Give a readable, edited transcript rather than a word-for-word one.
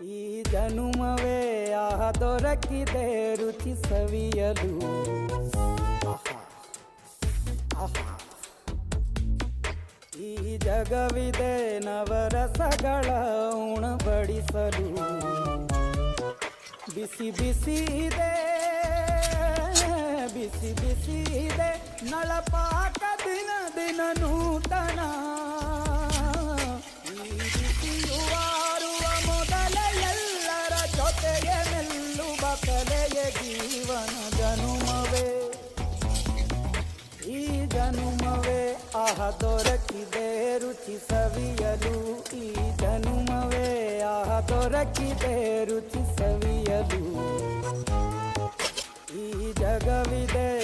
ಈ ಜನುಮವೇ ಆಹ ದೊರಕಿದೆ ರುಚಿ ಸವಿಯಲು. ಆಹಾ ಆಹಾ. ಈ ಜಗವಿದೆ ನವರಸಗಳ ಉಣಬಡಿಸಲು. ಬಿಸಿ ಬಿಸಿ ಇದೆ ಬಿಸಿ ಬಿಸಿ ಇದೆ ನಳಪಾಕ ದಿನ ದಿನ ನೂತನ. ಈ ಬಿಸಿಯುವಾರುವ ಮೊದಲೇ ಎಲ್ಲರ ಜೊತೆಗೆ ನಿಲ್ಲುವ ಕಲೆಯ ಜೀವನ ಜನುಮವೇ. ಈ ಜನುಮವೇ ಆಹ ದೊರಕಿದೆ ರುಚಿ ಸವಿಯಲು. ಈ ಜನುಮವೇ ಆಹ ದೊರಕಿದೆ ರುಚಿ ಸವಿಯಲು. ಈ ಜಗವಿದೆ